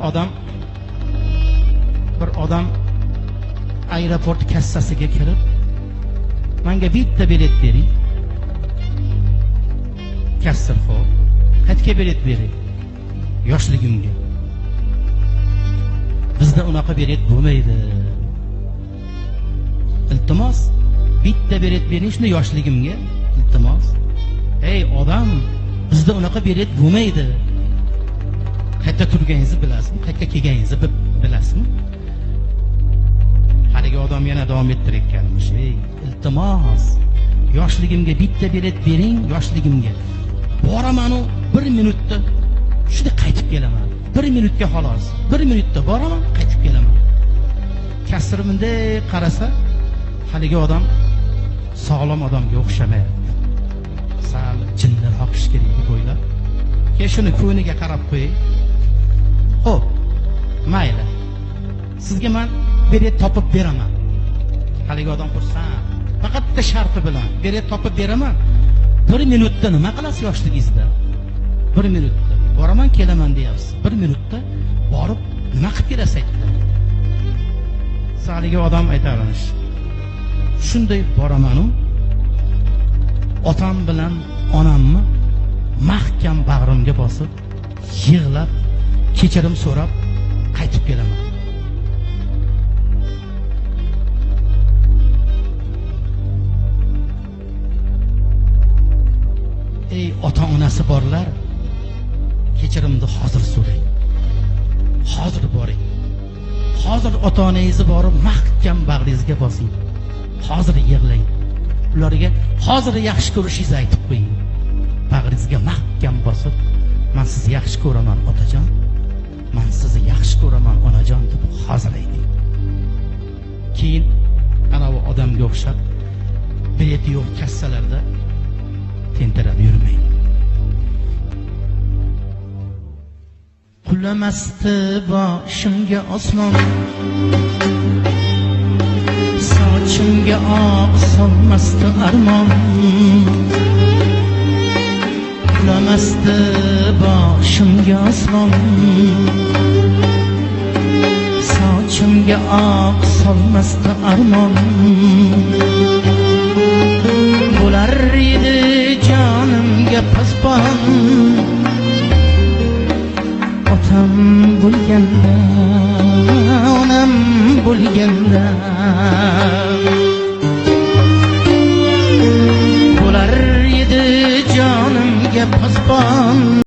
odam aeroport kassasiga kirib, menga bitta bilet bering. Kassir xo'p, qayerga bilet bering? Yoshligimga. Bizda unaqa bilet bo'lmaydi. Iltimos, bitta bilet bering shuni yoshligimga. Iltimos. Ey odam, bizda unaqa bilet bo'lmaydi. Qayerda turganingizni bilasizmi? Qayerga kelganingizni bilasizmi? Haligi odam yana davom ettirayotganmish. Ey, iltimos, yoshligimga bitta bilet bering, yoshligimga. Boraman u 1 minutda shunda qaytib kelaman. 1 minutga xolos. 1 minutda boraman, qaytib kelaman. Kasr bunday qarasa, haligi odam sog'lom odamga o'xshamaydi. Sal jinniroq ish kerak deb o'ylab, shuni ko'niga qarab qo'ying. Xo'p, mayli. Sizga men bilet topib beraman. Haligi odam xursand. Faqat sharti bilan bilet topib beraman. 1 minutda nima qilasiz yoshligingizda? 1 minutda boraman, kelaman deyapsiz. 1 minutda borib nima qilib kelasiz aytdilar. Haligi odam aytamish. Shunday boraman-u, otam bilan onamni mahkam bag'rimga bosib, yig'lab, kechirim so'rab qaytib kelaman. Ey ota-onasi borlar, kechirimni hozir so'rang. Hozir boring. Hozir ota-onangizni borib mahkam bag'ringizga bosing. Hozir yig'lang. Ularga hozir yaxshi ko'rishingizni aytib qo'ying. Bag'ringizga mahkam bosib, men sizni yaxshi ko'raman otajon. Men sizni yaxshi ko'raman onajon deb hozir ayting. Keyin ana bu odamga o'xshab bilet yo'q kassalarda tentirab yurmang. Qulamasdi boshimga osmon, sochimga oq solmasdi armon. Qulamasdi boshimga osmon, sochimga oq solmasdi armon. Bo'lar edi jonimga pasbon, otam bo'lganda, onam bo'lganda. Bo'lar edi jonimga pasbon.